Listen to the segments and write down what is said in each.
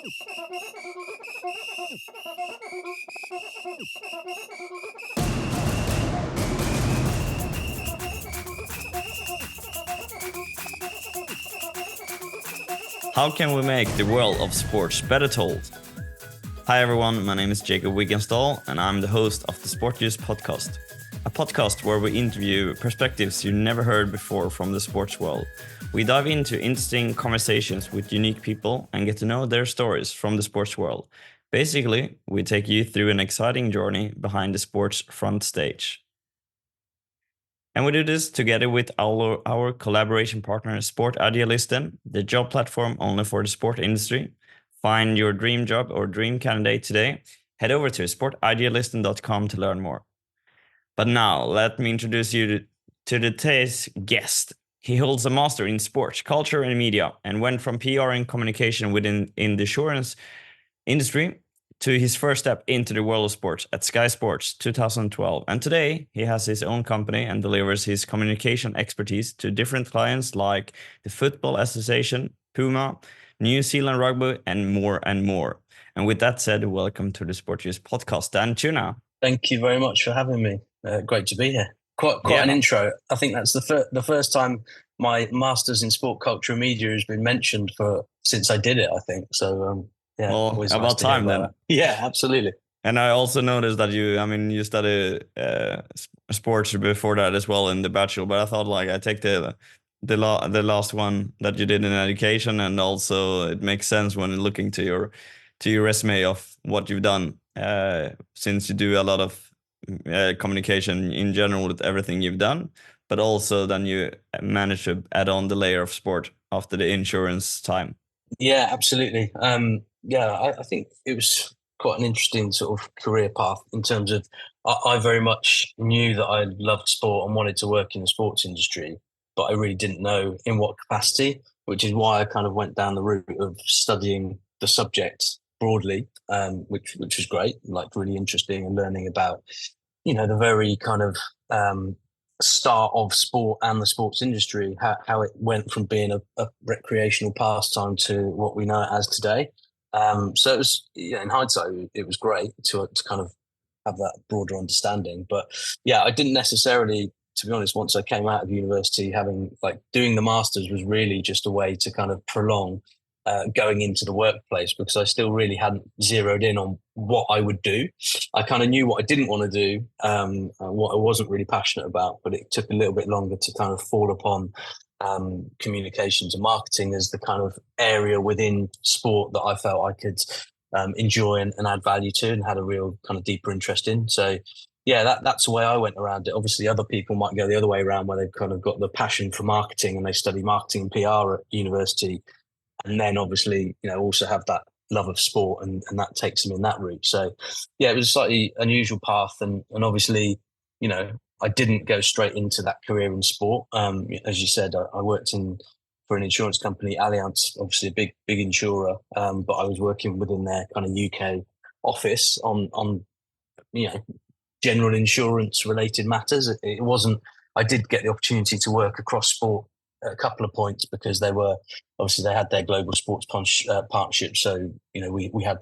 How can we make the world of sports better told? Hi everyone, my name is Jacob Wiggenstall and I'm the host of the Sport News podcast, a podcast where we interview perspectives you never heard before from the sports world. We dive into interesting conversations with unique people and get to know their stories from the sports world. Basically, we take you through an exciting journey behind the sports front stage. And we do this together with our collaboration partner, Sport Idealisten, the job platform only for the sport industry. Find your dream job or dream candidate today. Head over to sportidealisten.com to learn more. But now, let me introduce you to today's guest. He holds a master in sports, culture, and media, and went from PR and communication within the insurance industry to his first step into the world of sports at Sky Sports 2012. And today he has his own company and delivers his communication expertise to different clients like the Football Association, PUMA, New Zealand Rugby, and more and more. And with that said, welcome to the Sport News podcast, Dan Tunna. Thank you very much for having me. Great to be here. Quite an intro. I think that's the first time my Masters in Sport Culture and Media has been mentioned since I did it, I think. So yeah, well, about time then. Yeah, absolutely. And I also noticed that you studied sports before that as well in the bachelor, but I thought I take the last one that you did in education, and also it makes sense when looking to your resume of what you've done, since you do a lot of communication in general with everything you've done, but also then you managed to add on the layer of sport after the insurance time. Yeah, absolutely. I think it was quite an interesting sort of career path in terms of I very much knew that I loved sport and wanted to work in the sports industry, but I really didn't know in what capacity, which is why I kind of went down the route of studying the subject broadly, which was great, really interesting, and learning about, the very kind of start of sport and the sports industry, how it went from being a recreational pastime to what we know it as today. So it was, in hindsight, it was great to kind of have that broader understanding. But yeah, I didn't necessarily, to be honest, once I came out of university, doing the masters was really just a way to kind of prolong going into the workplace, because I still really hadn't zeroed in on what I would do. I kind of knew what I didn't want to do, what I wasn't really passionate about, but it took a little bit longer to kind of fall upon communications and marketing as the kind of area within sport that I felt I could enjoy and add value to, and had a real kind of deeper interest in. So yeah, that's the way I went around it. Obviously, other people might go the other way around, where they've kind of got the passion for marketing and they study marketing and PR at university, and then obviously, also have that love of sport, and that takes them in that route. So yeah, it was a slightly unusual path. And obviously, I didn't go straight into that career in sport. As you said, I worked for an insurance company, Allianz, obviously a big insurer. But I was working within their kind of UK office on general insurance related matters. It wasn't, I did get the opportunity to work across sport at a couple of points, because they had their global sports partnership. So, we had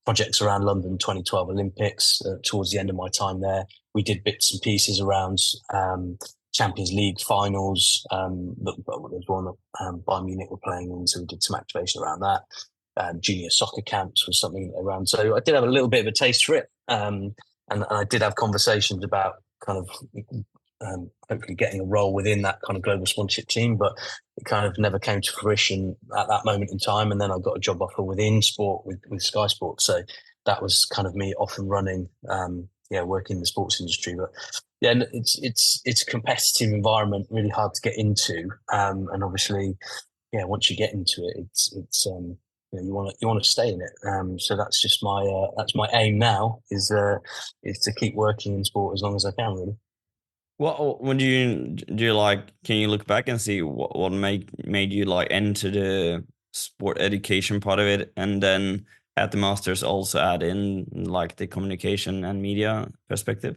projects around London 2012 Olympics towards the end of my time there. We did bits and pieces around Champions League finals. There was one that Bayern Munich were playing in, so we did some activation around that. Junior soccer camps was something around. So I did have a little bit of a taste for it. And I did have conversations about kind of hopefully getting a role within that kind of global sponsorship team, but it kind of never came to fruition at that moment in time. And then I got a job offer within sport with Sky Sports. So that was kind of me off and running, working in the sports industry. But yeah, it's a competitive environment, really hard to get into. And obviously, once you get into it, it's you want to stay in it. So that's just my aim now is to keep working in sport as long as I can, really. What do you like? Can you look back and see what made you enter the sport education part of it, and then at the masters also add in the communication and media perspective?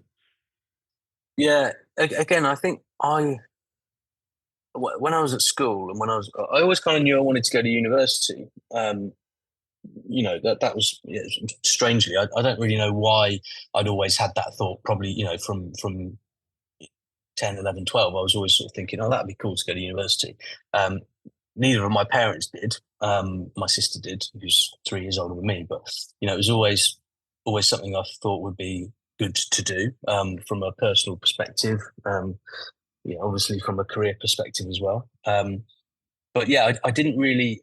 Yeah, again, I think when I was at school and I always kind of knew I wanted to go to university. that was strangely. I don't really know why I'd always had that thought. Probably, from 10, 11, 12, I was always sort of thinking, oh, that'd be cool to go to university. Neither of my parents did. My sister did, who's 3 years older than me. But it was always something I thought would be good to do from a personal perspective. Obviously from a career perspective as well. But yeah, I didn't really.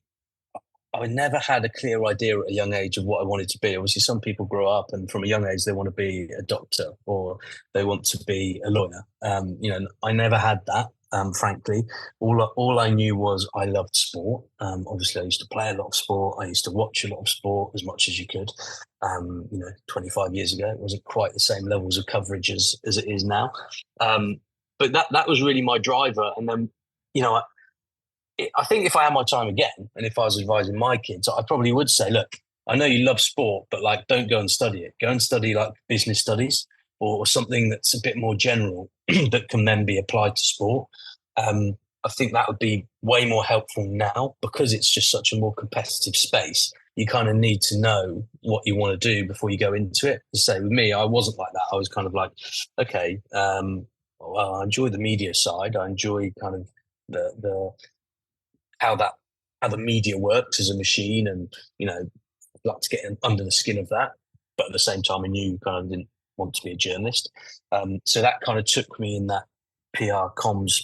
I never had a clear idea at a young age of what I wanted to be. Obviously, some people grow up and from a young age they want to be a doctor or they want to be a lawyer. I never had that. Frankly, all I knew was I loved sport. Obviously, I used to play a lot of sport. I used to watch a lot of sport as much as you could. 25 years ago, it wasn't quite the same levels of coverage as it is now. But that was really my driver. And then, I think if I had my time again, and if I was advising my kids, I probably would say, look, I know you love sport, but like, don't go and study it. Go and study like business studies or something that's a bit more general that can then be applied to sport. I think that would be way more helpful now because it's just such a more competitive space. You kind of need to know what you want to do before you go into it. To say with me, I wasn't like that. I was kind of like, okay, well, I enjoy the media side. I enjoy kind of the how the media works as a machine, and I'd like to get under the skin of that. But at the same time, I knew kind of didn't want to be a journalist. So that kind of took me in that PR comms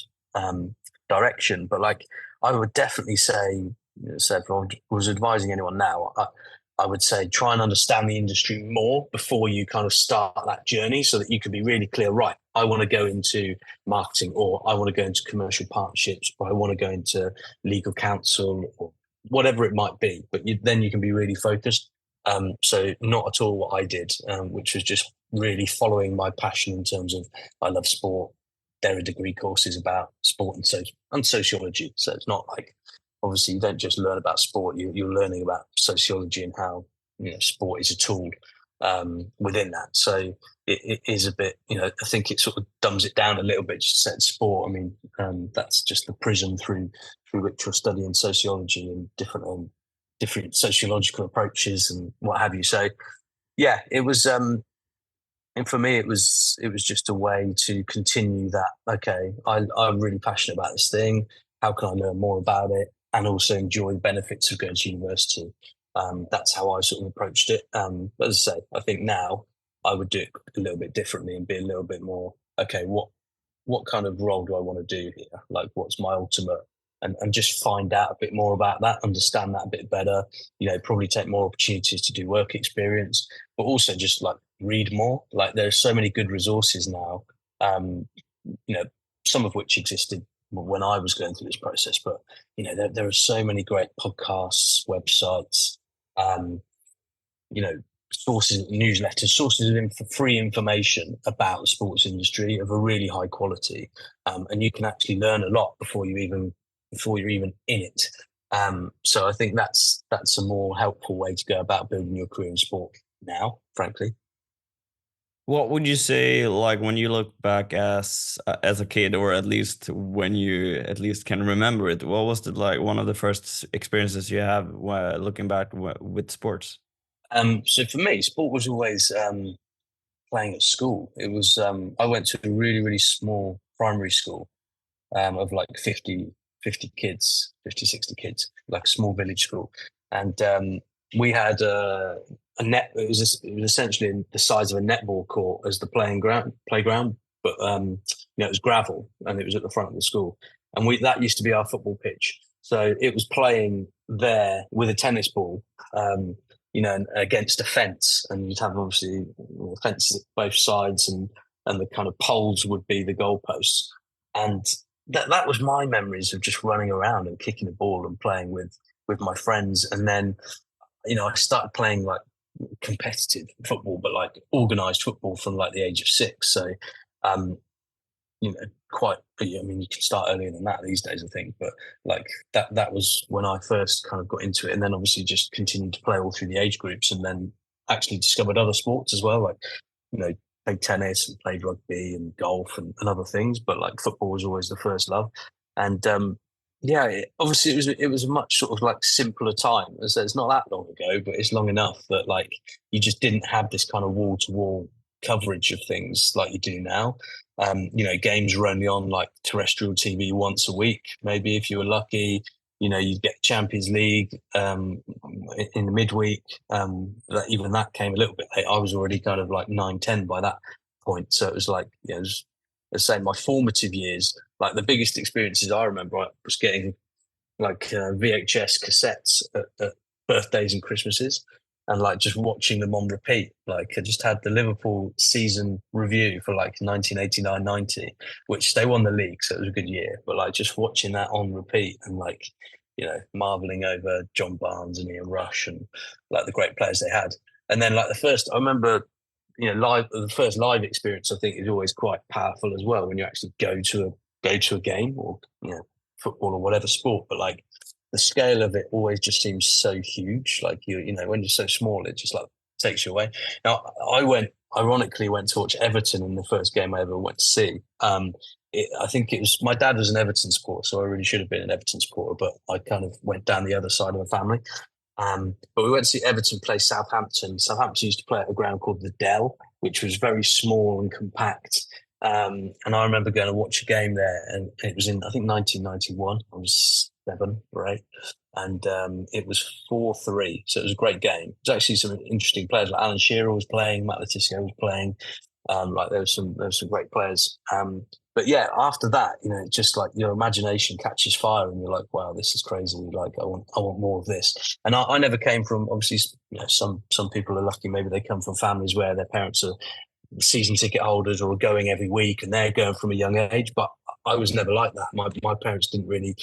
direction. But like, I would definitely say, if I was advising anyone now, I would say try and understand the industry more before you kind of start that journey so that you can be really clear, right, I want to go into marketing or I want to go into commercial partnerships or I want to go into legal counsel or whatever it might be. But then you can be really focused. So not at all what I did, which was just really following my passion in terms of I love sport. There are degree courses about sport and sociology. So it's not like, obviously you don't just learn about sport, you're learning about sociology and how sport is a tool within that. So it is a bit, I think it sort of dumbs it down a little bit, just said sport. I mean, that's just the prism through which you're studying sociology and different sociological approaches and what have you. So yeah, it was and for me, it was just a way to continue that. Okay, I'm really passionate about this thing. How can I learn more about it and also enjoy the benefits of going to university? That's how I sort of approached it. But as I say, I think now I would do it a little bit differently and be a little bit more, okay, what kind of role do I want to do here? Like, what's my ultimate? And just find out a bit more about that, understand that a bit better, probably take more opportunities to do work experience, but also just like read more. Like there are so many good resources now, some of which existed when I was going through this process, but there are so many great podcasts, websites, sources, newsletters, sources of free information about the sports industry of a really high quality, and you can actually learn a lot before you're even in it. So I think that's a more helpful way to go about building your career in sport now, frankly. What would you say, like when you look back as a kid, or at least when you at least can remember it? What was like one of the first experiences you have looking back with sports? So for me, sport was always playing at school. It was I went to a really, really small primary school of like 50 kids, 50, 60 kids, like a small village school. And we had a net. It was essentially the size of a netball court as the playground, but it was gravel and it was at the front of the school. And that used to be our football pitch. So it was playing there with a tennis ball, against a fence, and you'd have obviously fences at both sides, and the kind of poles would be the goalposts. And that was my memories of just running around and kicking a ball and playing with my friends. And then, I started playing like competitive football, but like organized football from like the age of 6. So, quite, I mean, you can start earlier than that these days, I think, but like that was when I first kind of got into it. And then obviously just continued to play all through the age groups, and then actually discovered other sports as well. Like, played tennis and played rugby and golf and other things, but like football was always the first love. And Yeah, obviously it was a much sort of like simpler time. As I said, it's not that long ago, but it's long enough that like you just didn't have this kind of wall to wall coverage of things like you do now. Games were only on like terrestrial TV once a week, maybe if you were lucky. You'd get Champions League in the midweek. Even that came a little bit late. I was already kind of like 9, 10 by that point, so it was like let's say my formative years. Like the biggest experiences I remember was getting like VHS cassettes at birthdays and Christmases, and like just watching them on repeat. Like I just had the Liverpool season review for like 1989-90, which they won the league, so it was a good year. But like just watching that on repeat and like marveling over John Barnes and Ian Rush and like the great players they had. And then like I remember the first live experience I think is always quite powerful as well when you actually go to a game or football or whatever sport, but like the scale of it always just seems so huge. Like when you're so small, it just like takes you away. Now ironically went to watch Everton in the first game I ever went to see. I think it was my dad was an Everton supporter, so I really should have been an Everton supporter, but I kind of went down the other side of the family. But we went to see Everton play Southampton. Southampton used to play at a ground called the Dell, which was very small and compact. And I remember going to watch a game there, and it was in, I think, 1991. I was 7 or 8, and it was 4-3. So it was a great game. It was actually some interesting players. Like Alan Shearer was playing, Matt Letizia was playing. Like there was some great players. But yeah, after that, it's just like your imagination catches fire, and you're like, "Wow, this is crazy! Like, I want more of this." And I never came from obviously, some people are lucky. Maybe they come from families where their parents are season ticket holders or are going every week, and they're going from a young age. But I was never like that. My parents didn't really,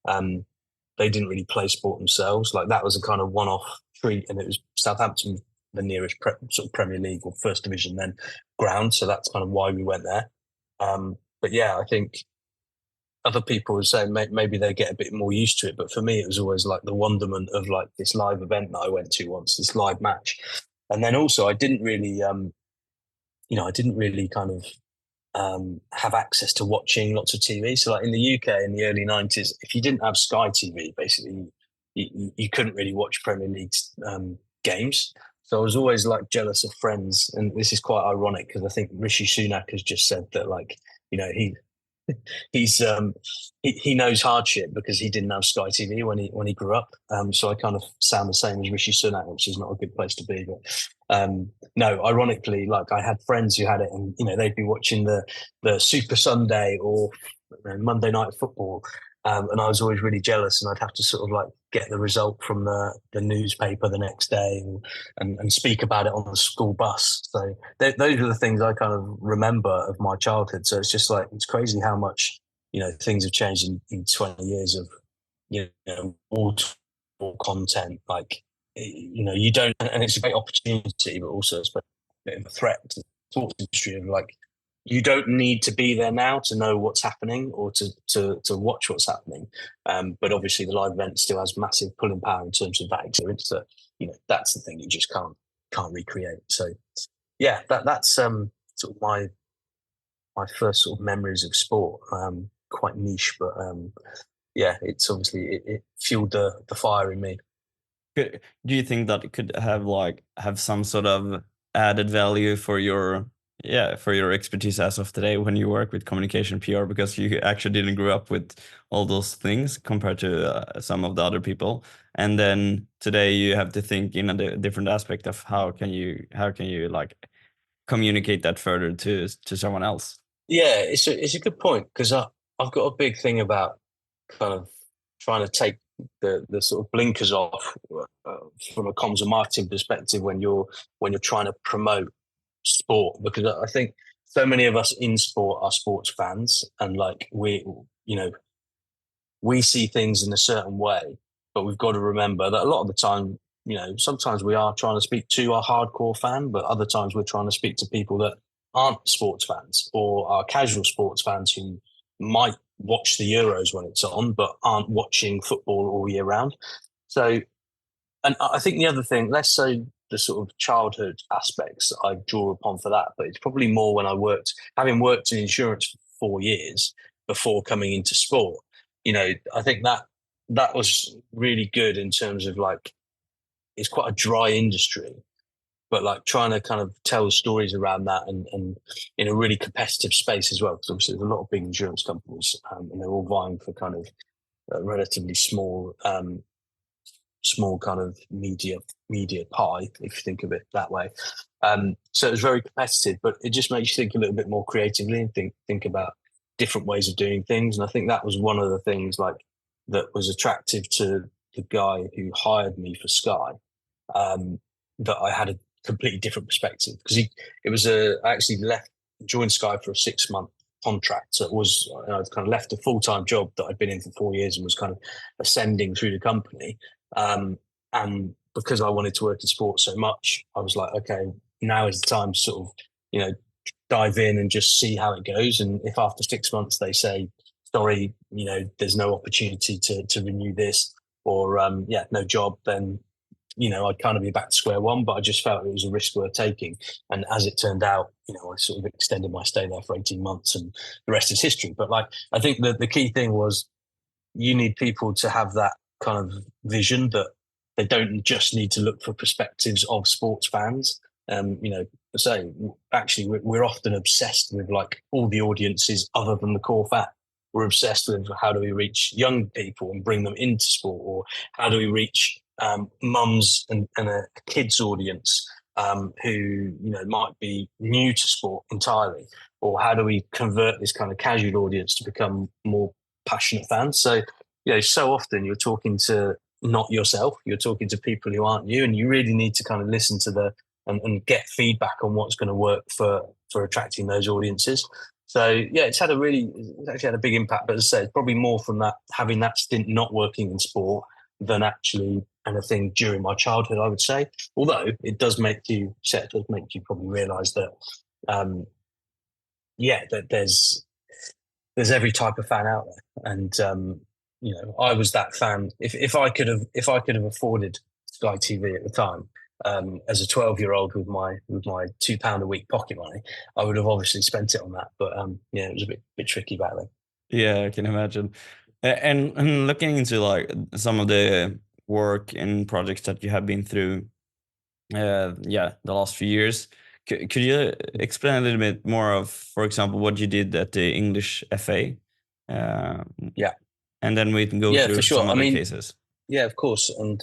they didn't really play sport themselves. Like that was a kind of one-off treat, and it was Southampton, the nearest sort of Premier League or First Division then ground. So that's kind of why we went there. But yeah, I think other people would say maybe they get a bit more used to it. But for me, it was always like the wonderment of like this live event that I went to once, this live match. And then also I didn't really, I didn't really kind of have access to watching lots of TV. So like in the UK in the early 90s, if you didn't have Sky TV, basically you couldn't really watch Premier League games. So I was always like jealous of friends. And this is quite ironic because I think Rishi Sunak has just said that like, he's he knows hardship because he didn't have Sky TV when he grew up. So I kind of sound the same as Rishi Sunak, which is not a good place to be. But no, ironically, like I had friends who had it, and they'd be watching the Super Sunday or Monday Night Football. And I was always really jealous, and I'd have to sort of like get the result from the newspaper the next day and speak about it on the school bus. So those are the things I kind of remember of my childhood. So it's just like, it's crazy how much, things have changed in 20 years of, all content. Like, you don't, and it's a great opportunity, but also it's a bit of a threat to the sports industry of like, you don't need to be there now to know what's happening or to watch what's happening. But obviously the live event still has massive pulling power in terms of that experience that, that's the thing you just can't recreate. So yeah, that's sort of my first sort of memories of sport. Quite niche, but yeah, it's obviously it fueled the fire in me. Do you think that it could have some sort of added value for your expertise as of today when you work with communication PR, because you actually didn't grow up with all those things compared to some of the other people, and then today you have to think in a different aspect of how can you like communicate that further to someone else? Yeah, it's a good point because I've got a big thing about kind of trying to take the sort of blinkers off from a comms and marketing perspective when you're trying to promote sport, because I think so many of us in sport are sports fans, and like we see things in a certain way, but we've got to remember that a lot of the time, sometimes we are trying to speak to a hardcore fan, but other times we're trying to speak to people that aren't sports fans or are casual sports fans who might watch the Euros when it's on, but aren't watching football all year round. So, and I think the other thing, less so the sort of childhood aspects I draw upon for that, but it's probably more when having worked in insurance for 4 years before coming into sport. I think that was really good in terms of like, it's quite a dry industry, but like trying to kind of tell stories around that and in a really competitive space as well. Because obviously there's a lot of big insurance companies, and they're all vying for kind of a relatively small kind of media pie, if you think of it that way. So it was very competitive, but it just makes you think a little bit more creatively and think about different ways of doing things. And I think that was one of the things like that was attractive to the guy who hired me for Sky. That I had a completely different perspective, because I actually joined Sky for a 6-month contract. So I'd kind of left a full-time job that I'd been in for 4 years and was kind of ascending through the company. And because I wanted to work in sports so much, I was like, okay, now is the time to sort of, dive in and just see how it goes. And if after 6 months they say, sorry, there's no opportunity to renew this, or no job, then I'd kind of be back to square one. But I just felt it was a risk worth taking. And as it turned out, I sort of extended my stay there for 18 months, and the rest is history. But like, I think that the key thing was you need people to have that kind of vision that they don't just need to look for perspectives of sports fans. Say, actually, we're often obsessed with like all the audiences other than the core fan. We're obsessed with how do we reach young people and bring them into sport, or how do we reach mums and a kids audience who might be new to sport entirely, or how do we convert this kind of casual audience to become more passionate fans. So so often you're talking to not yourself, you're talking to people who aren't you, and you really need to kind of listen to and get feedback on what's going to work for attracting those audiences. So it's actually had a big impact. But as I say, it's probably more from that, having that stint not working in sport, than actually anything during my childhood, I would say. Although it does make you probably realise that that there's every type of fan out there. And I was that fan. If I could have afforded Sky TV at the time, as a 12-year-old with my £2 a week pocket money, I would have obviously spent it on that. But it was a bit tricky back then. Yeah, I can imagine. And looking into like some of the work and projects that you have been through, the last few years, could you explain a little bit more of, for example, what you did at the English FA? Yeah. And then we can go Yeah, through for sure. some other cases. Yeah, of course. And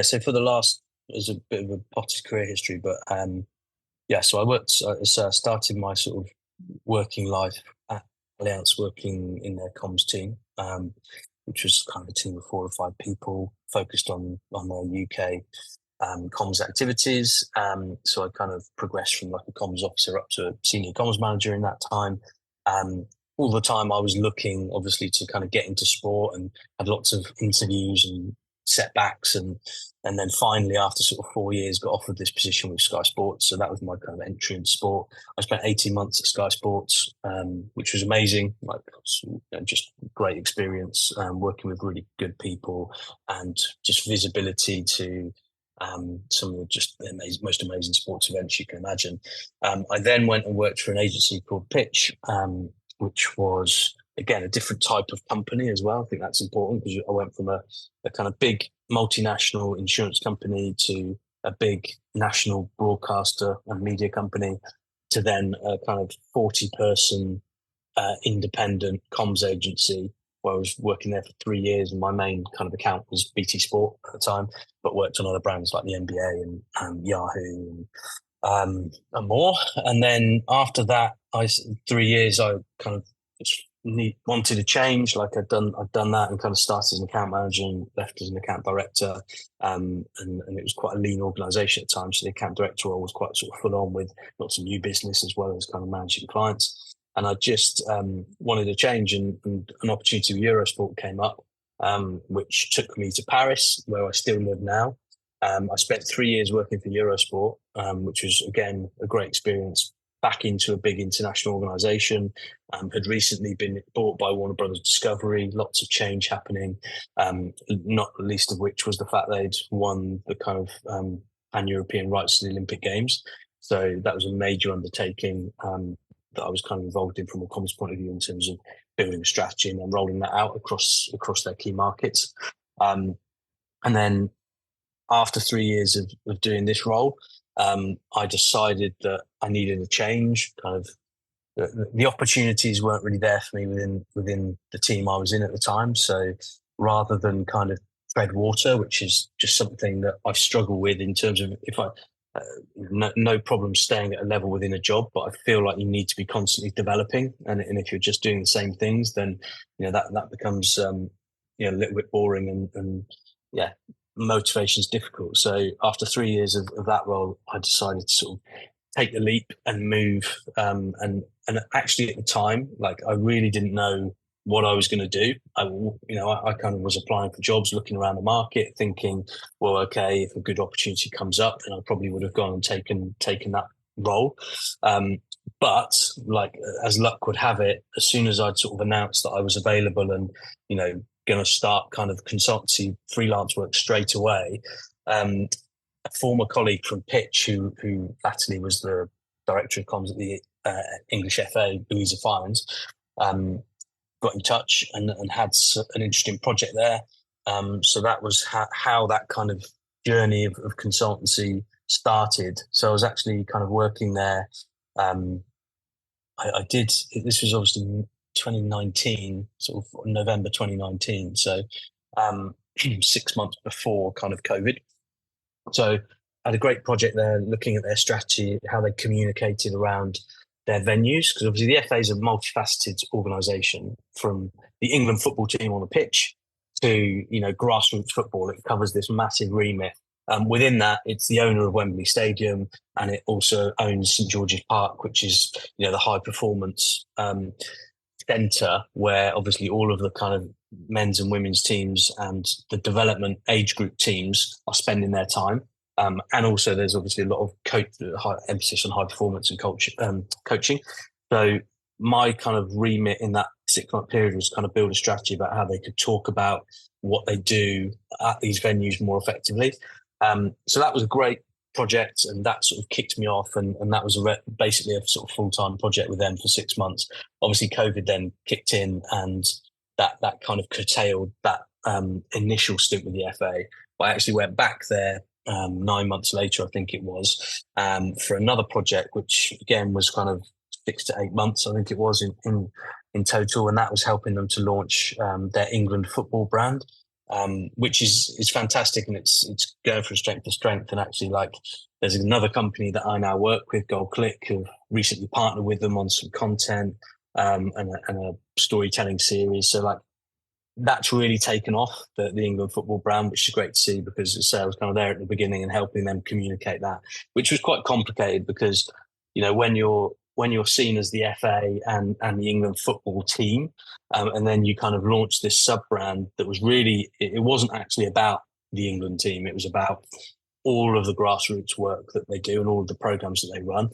so for the last, there's a bit of a potted career history, but so I worked, started my sort of working life at Allianz, working in their comms team, which was kind of a team of 4 or 5 people focused on their UK comms activities. So I kind of progressed from like a comms officer up to a senior comms manager in that time. All the time I was looking, obviously, to kind of get into sport, and had lots of interviews and setbacks, and then finally, after sort of 4 years, got offered this position with Sky Sports. So that was my kind of entry into sport. I spent 18 months at Sky Sports, which was amazing. Like, just great experience, working with really good people, and just visibility to some of the just most amazing sports events you can imagine. I then went and worked for an agency called Pitch, which was, again, a different type of company as well. I think that's important, because I went from a kind of big multinational insurance company to a big national broadcaster and media company, to then a kind of 40-person independent comms agency, where I was working there for 3 years, and my main kind of account was BT Sport at the time, but worked on other brands like the NBA and Yahoo and more. And then after that, 3 years, I kind of just wanted to change. Like I'd done that, and kind of started as an account manager and left as an account director. And it was quite a lean organisation at the time, so the account director role was quite sort of full on, with lots of new business as well as kind of managing clients. And I just wanted to change, and an opportunity with Eurosport came up, which took me to Paris, where I still live now. I spent 3 years working for Eurosport, which was, again, a great experience, back into a big international organisation. Had recently been bought by Warner Brothers Discovery, lots of change happening, not the least of which was the fact they'd won the kind of pan-European rights to the Olympic Games. So that was a major undertaking that I was kind of involved in from a comms point of view, in terms of building a strategy and then rolling that out across their key markets. And then after 3 years of doing this role, I decided that I needed a change. Kind of the opportunities weren't really there for me within the team I was in at the time. So rather than kind of tread water, which is just something that I struggle with in terms of if I no problem staying at a level within a job, but I feel like you need to be constantly developing, and if you're just doing the same things, then that becomes a little bit boring, and yeah, motivation's difficult. So after 3 years of that role, I decided to sort of take the leap and move. And actually at the time, like, I really didn't know what I was going to do. I kind of was applying for jobs, looking around the market, thinking, well, okay, if a good opportunity comes up, then I probably would have gone and taken that role. But like, as luck would have it, as soon as I'd sort of announced that I was available and, going to start kind of consultancy freelance work straight away, a former colleague from Pitch, who latterly was the director of comms at the English FA, Louisa Fines, got in touch and had an interesting project there. So that was how that kind of journey of consultancy started. So I was actually kind of working there. This was obviously 2019, sort of November 2019. So 6 months before kind of COVID. So I had a great project there, looking at their strategy, how they communicated around their venues, because obviously the FA is a multifaceted organisation, from the England football team on the pitch to grassroots football. It covers this massive remit. Within that, it's the owner of Wembley Stadium, and it also owns St George's Park, which is the high performance centre where obviously all of the kind of men's and women's teams and the development age group teams are spending their time. And also there's obviously a lot of high emphasis on high performance and coaching. So my kind of remit in that 6 month period was kind of build a strategy about how they could talk about what they do at these venues more effectively. So that was a great project, and that sort of kicked me off, and that was basically a sort of full-time project with them for 6 months. Obviously COVID then kicked in, and that kind of curtailed that initial stint with the FA. But I actually went back there 9 months later, I think it was, for another project, which again was kind of 6 to 8 months, I think it was in total, and that was helping them to launch their England football brand, which is fantastic, and it's going from strength to strength. And actually, like, there's another company that I now work with, Gold Click, who've recently partnered with them on some content and a storytelling series. So like, that's really taken off the England football brand, which is great to see, because I was kind of there at the beginning and helping them communicate that, which was quite complicated because, when you're seen as the FA and the England football team, and then you kind of launch this sub-brand that was really, it wasn't actually about the England team. It was about all of the grassroots work that they do and all of the programs that they run.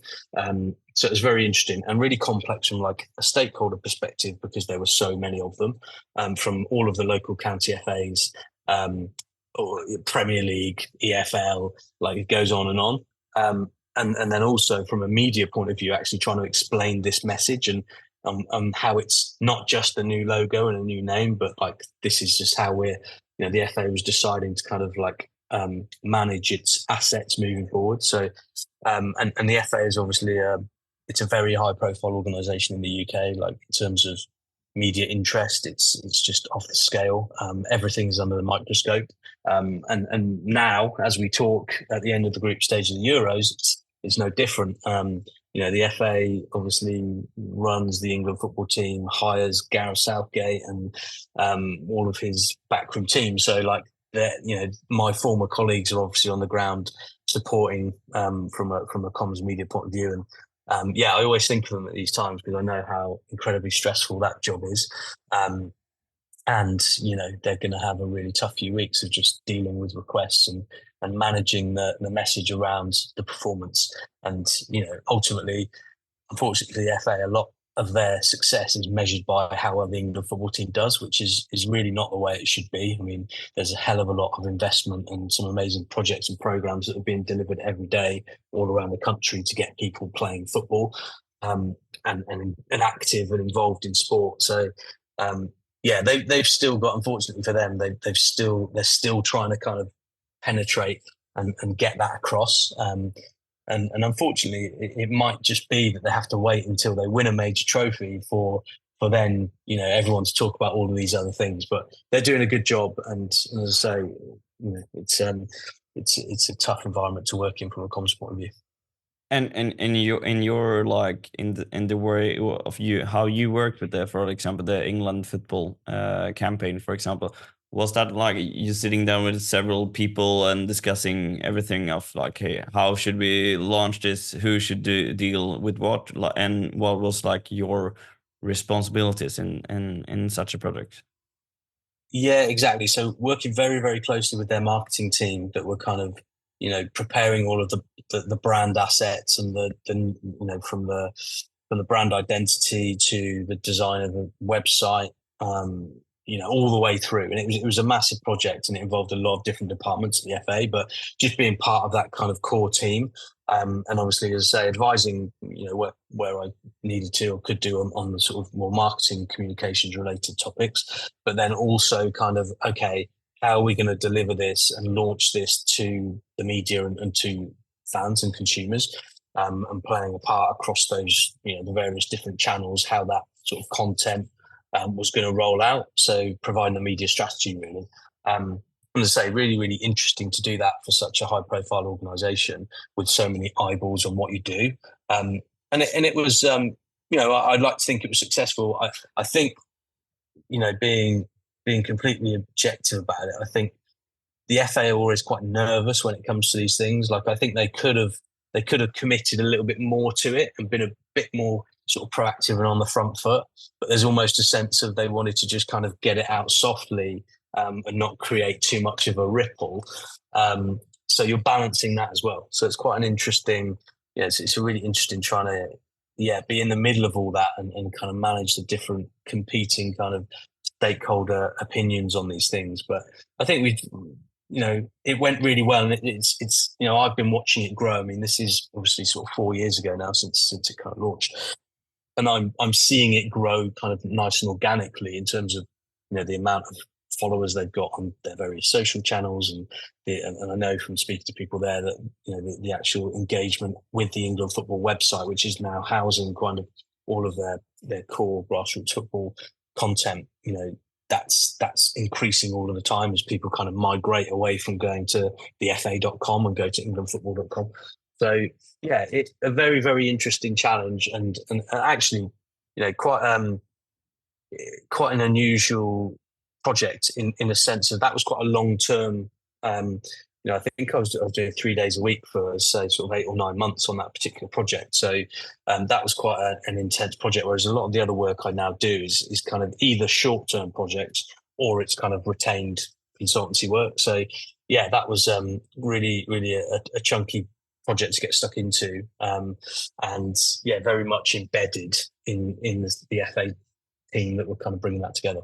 So it was very interesting and really complex from like a stakeholder perspective, because there were so many of them, from all of the local county FAs, or Premier League, EFL, like it goes on and on. And then also from a media point of view, actually trying to explain this message and how it's not just a new logo and a new name, but like, this is just how we're, the FA was deciding to kind of like manage its assets moving forward. So, and the FA is obviously it's a very high profile organisation in the UK, like in terms of media interest, it's just off the scale. Everything's under the microscope. And now, as we talk at the end of the group stage of the Euros, it's no different. The FA obviously runs the England football team, hires Gareth Southgate and all of his backroom team. So like, my former colleagues are obviously on the ground supporting from a comms media point of view. And I always think of them at these times, because I know how incredibly stressful that job is. And they're going to have a really tough few weeks of just dealing with requests and managing the message around the performance. And ultimately, unfortunately, the FA, a lot of their success is measured by how well the England football team does, which is really not the way it should be. I mean, there's a hell of a lot of investment and some amazing projects and programs that are being delivered every day all around the country to get people playing football. and active and involved in sport. So yeah, they've still got, unfortunately for them, they're still trying to kind of penetrate and get that across. And unfortunately, it might just be that they have to wait until they win a major trophy for then, everyone to talk about all of these other things. But they're doing a good job, and as I say, it's a tough environment to work in from a comms point of view. And in your like in the way of you how you worked with for example, the England football campaign, for example, was that like you sitting down with several people and discussing everything of like, hey, how should we launch this? Who should deal with what? And what was like your responsibilities in such a project? Yeah, exactly. So working very, very closely with their marketing team that were kind of, preparing all of the brand assets and from the brand identity to the design of the website, all the way through. And it was a massive project, and it involved a lot of different departments of the FA, but just being part of that kind of core team. And obviously, as I say, advising, where I needed to or could do on the sort of more marketing communications related topics, but then also kind of, okay, how are we going to deliver this and launch this to the media and to fans and consumers, and playing a part across those, the various different channels, how that sort of content was going to roll out. So providing the media strategy, really. And to say, really, really interesting to do that for such a high profile organization with so many eyeballs on what you do. And it was, I'd like to think it was successful. I think, being completely objective about it, I think the FA are always quite nervous when it comes to these things. Like, I think they could have committed a little bit more to it and been a bit more sort of proactive and on the front foot. But there's almost a sense of they wanted to just kind of get it out softly, and not create too much of a ripple. So you're balancing that as well. So it's quite an interesting, it's a really interesting trying to, be in the middle of all that and kind of manage the different competing kind of stakeholder opinions on these things. But I think it went really well, and it's I've been watching it grow. I mean, this is obviously sort of 4 years ago now since it kind of launched, and I'm seeing it grow kind of nice and organically in terms of the amount of followers they've got on their various social channels, and I know from speaking to people there that the actual engagement with the England football website, which is now housing kind of all of their core grassroots football content, that's increasing all of the time as people kind of migrate away from going to the fa.com and go to englandfootball.com. So yeah, it's a very, very interesting challenge, and actually, quite an unusual project in a sense of that was quite a long term. I think I was doing 3 days a week for, say, sort of 8 or 9 months on that particular project. So that was quite an intense project. Whereas a lot of the other work I now do is kind of either short term projects or it's kind of retained consultancy work. So yeah, that was really, really a chunky project to get stuck into, and yeah, very much embedded in the FA team that were kind of bringing that together.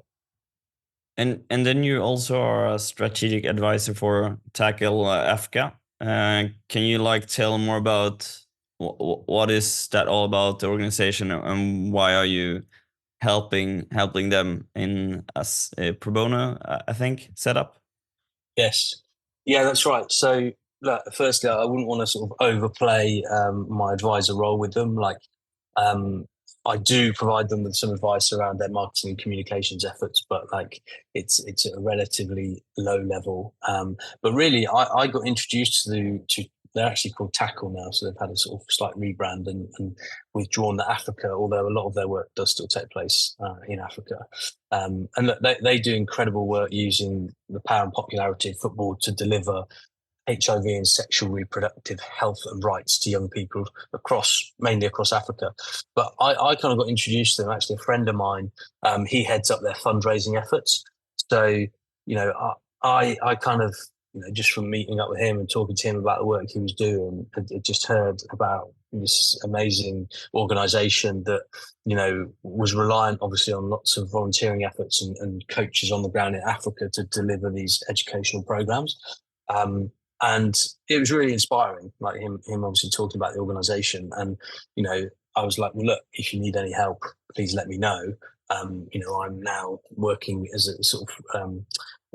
And then you also are a strategic advisor for Tackle Africa. Can you like tell more about what is that all about, the organization, and why are you helping them in as a pro bono, I think, setup? Yes, yeah, that's right. So firstly, I wouldn't want to sort of overplay my advisor role with them. Like, I do provide them with some advice around their marketing and communications efforts, but like it's at a relatively low level. But really, I got introduced to they're actually called Tackle now, so they've had a sort of slight rebrand and withdrawn to Africa, although a lot of their work does still take place in Africa. And look, they do incredible work using the power and popularity of football to deliver HIV and sexual reproductive health and rights to young people mainly across Africa. But I kind of got introduced to them. Actually, a friend of mine, he heads up their fundraising efforts. So, I kind of, just from meeting up with him and talking to him about the work he was doing, I just heard about this amazing organization that, was reliant obviously on lots of volunteering efforts and coaches on the ground in Africa to deliver these educational programs. And it was really inspiring, like him obviously talking about the organization. And, I was like, well, look, if you need any help, please let me know. I'm now working as a sort of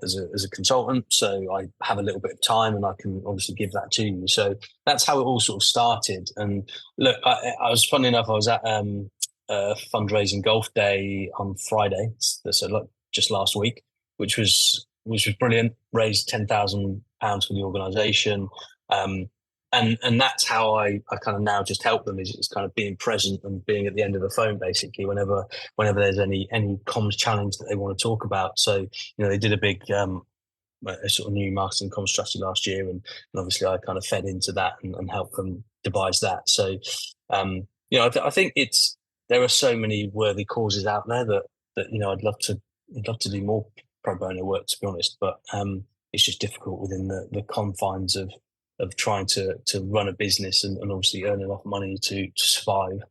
as a consultant, so I have a little bit of time, and I can obviously give that to you. So that's how it all sort of started. And look, I was funny enough. I was at a fundraising golf day on Friday, so like just last week, which was brilliant. Raised £10,000 for the organisation. Um, and that's how I kind of now just help them is kind of being present and being at the end of the phone basically whenever there's any comms challenge that they want to talk about. So they did a big a sort of new marketing comms strategy last year, and obviously I kind of fed into that and helped them devise that. So I think there are so many worthy causes out there that I'd love to do more pro bono work, to be honest, but it's just difficult within the confines of trying to run a business and obviously earn enough money to survive.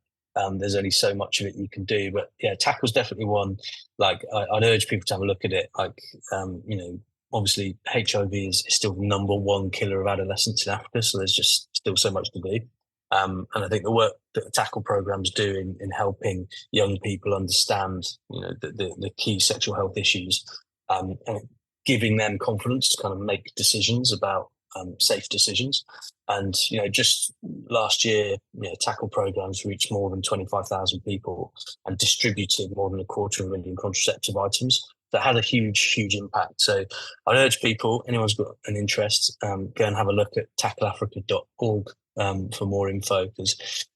There's only so much of it you can do, but yeah, tackle's definitely one. Like I'd urge people to have a look at it. Like obviously HIV is still the number one killer of adolescents in Africa, so there's just still so much to do. And I think the work that the tackle programs do in helping young people understand, the key sexual health issues, and giving them confidence to kind of make decisions about safe decisions. And just last year, tackle programs reached more than 25,000 people and distributed more than 250,000 contraceptive items. That had a huge impact. So I'd urge people, anyone's got an interest, go and have a look at tackleafrica.org for more info, because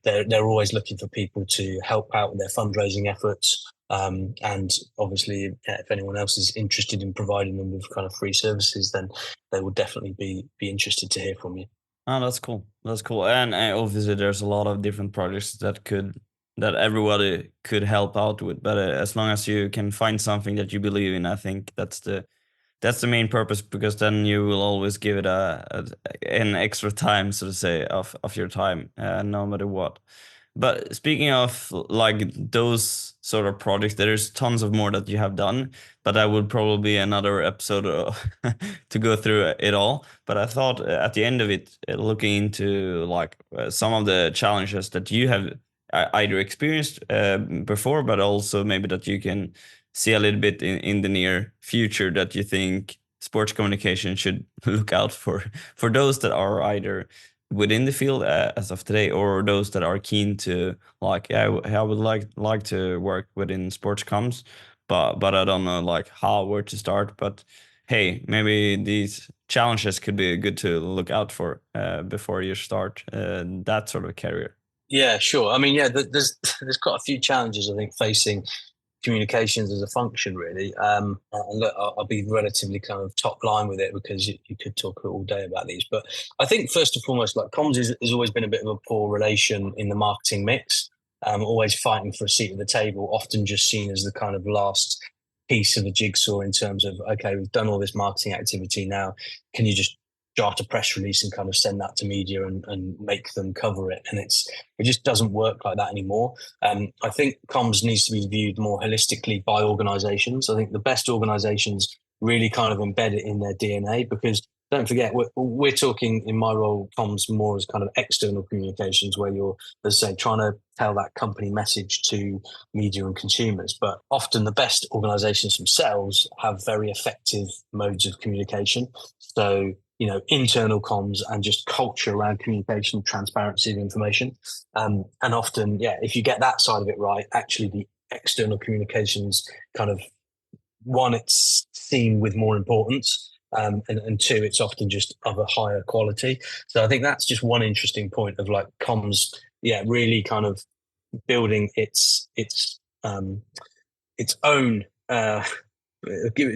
they're always looking for people to help out with their fundraising efforts. And obviously, if anyone else is interested in providing them with kind of free services, then they will definitely be interested to hear from you. Oh, that's cool. That's cool. And obviously, there's a lot of different projects that everybody could help out with. But as long as you can find something that you believe in, I think that's the main purpose, because then you will always give it an extra time, so to say, of your time, no matter what. But speaking of like those sort of projects, there's tons of more that you have done, but that would probably be another episode to go through it all. But I thought at the end of it, looking into like some of the challenges that you have either experienced before, but also maybe that you can see a little bit in the near future that you think sports communication should look out for those that are either within the field as of today, or those that are keen to like, I would like to work within sports comms, but I don't know like how, where to start. But hey, maybe these challenges could be good to look out for before you start that sort of career. Yeah, sure. I mean, there's quite a few challenges I think facing communications as a function, really. And look, I'll be relatively kind of top line with it, because you could talk all day about these. But I think first and foremost, like comms has always been a bit of a poor relation in the marketing mix. Always fighting for a seat at the table, often just seen as the kind of last piece of the jigsaw in terms of, okay, we've done all this marketing activity now. Can you just draft a press release and kind of send that to media and make them cover it? And it just doesn't work like that anymore. I think comms needs to be viewed more holistically by organizations. I think the best organizations really kind of embed it in their DNA, because don't forget, we're talking in my role, comms more as kind of external communications, where you're, as I say, trying to tell that company message to media and consumers. But often the best organizations themselves have very effective modes of communication. So internal comms and just culture around communication, transparency of information. And often, if you get that side of it right, actually the external communications kind of, one, it's seen with more importance. And two, it's often just of a higher quality. So I think that's just one interesting point of like comms, really kind of building its own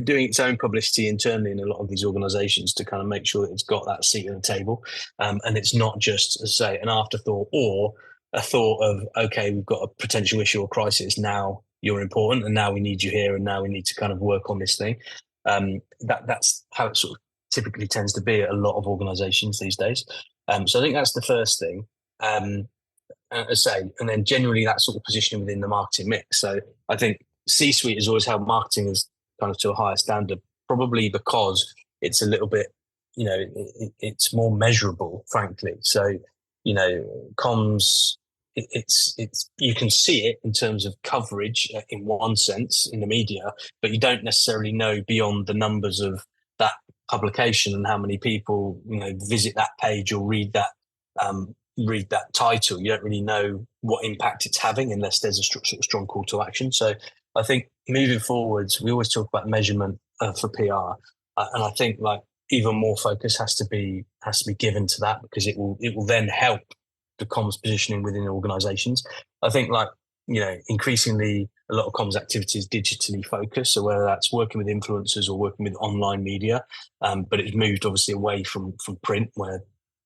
doing its own publicity internally in a lot of these organizations to kind of make sure that it's got that seat at the table. And it's not just, as I say, an afterthought or a thought of, okay, we've got a potential issue or crisis. Now you're important, and now we need you here, and now we need to kind of work on this thing. That's how it sort of typically tends to be at a lot of organizations these days. So I think that's the first thing. As I say, and then generally that sort of positioning within the marketing mix. So I think C-suite has always held marketing as kind of to a higher standard, probably because it's a little bit, it's more measurable, frankly. So, comms it's you can see it in terms of coverage in one sense in the media, but you don't necessarily know beyond the numbers of that publication and how many people visit that page or read that title. You don't really know what impact it's having unless there's a strong call to action. So I think moving forwards, we always talk about measurement for PR, and I think like even more focus has to be given to that, because it will then help the comms positioning within organizations. I think increasingly a lot of comms activity is digitally focused. So whether that's working with influencers or working with online media, but it's moved obviously away from print, where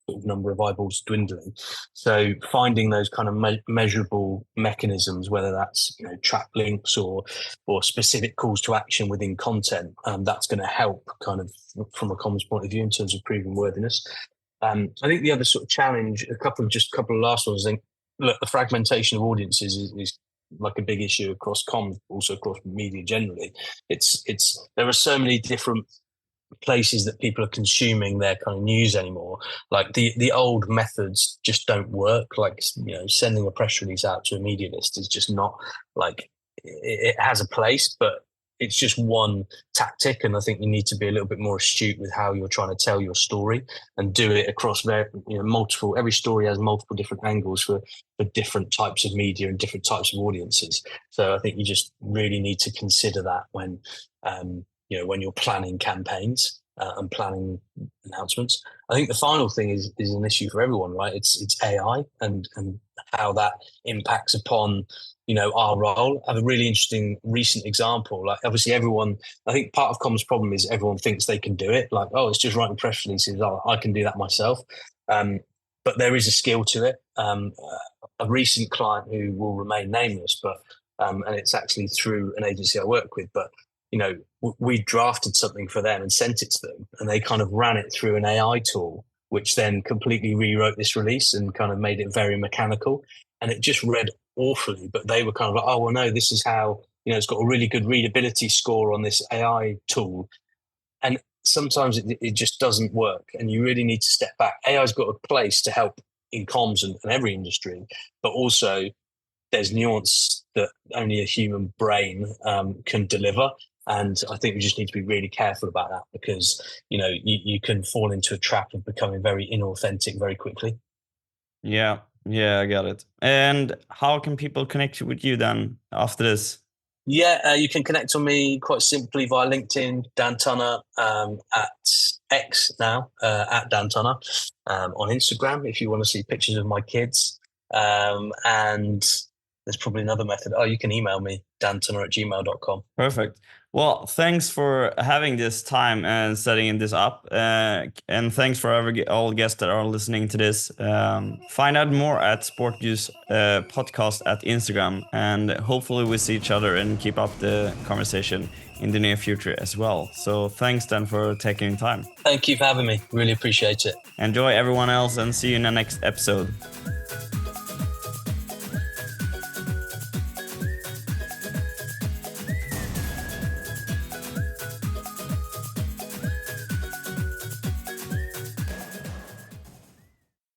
the number of eyeballs dwindling. So finding those kind of measurable mechanisms, whether that's track links or specific calls to action within content, that's going to help kind of from a comms point of view in terms of proving worthiness. I think the other sort of challenge, a couple of last ones. I think, look, the fragmentation of audiences is like a big issue across comms, also across media generally. It's there are so many different places that people are consuming their kind of news anymore. Like the old methods just don't work. Like sending a press release out to a media list is just not like it has a place, but it's just one tactic, and I think you need to be a little bit more astute with how you're trying to tell your story and do it across multiple. Every story has multiple different angles for different types of media and different types of audiences. So I think you just really need to consider that when when you're planning campaigns and planning announcements. I think the final thing is an issue for everyone, right? It's AI and how that impacts upon our role. I have a really interesting recent example. Like obviously I think part of comms problem is everyone thinks they can do it. Like, oh, it's just writing press releases. Oh, I can do that myself. But there is a skill to it. A recent client who will remain nameless, but and it's actually through an agency I work with, but we drafted something for them and sent it to them, and they kind of ran it through an AI tool, which then completely rewrote this release and kind of made it very mechanical. And it just read awfully, but they were kind of like, oh, well, no, this is how, it's got a really good readability score on this AI tool. And sometimes it just doesn't work. And you really need to step back. AI's got a place to help in comms and every industry, but also there's nuance that only a human brain can deliver. And I think we just need to be really careful about that, because, you can fall into a trap of becoming very inauthentic very quickly. Yeah, I got it. And how can people connect with you then after this? Yeah, you can connect on me quite simply via LinkedIn, Dan Tunna, at X now, at Dan Tunna, on Instagram if you want to see pictures of my kids. And there's probably another method. Oh, you can email me, dantunna@gmail.com. Perfect. Well, thanks for having this time and setting this up. And thanks for all guests that are listening to this. Find out more at Sport Juice Podcast at Instagram. And hopefully we see each other and keep up the conversation in the near future as well. So thanks, Dan, for taking time. Thank you for having me. Really appreciate it. Enjoy, everyone else, and see you in the next episode.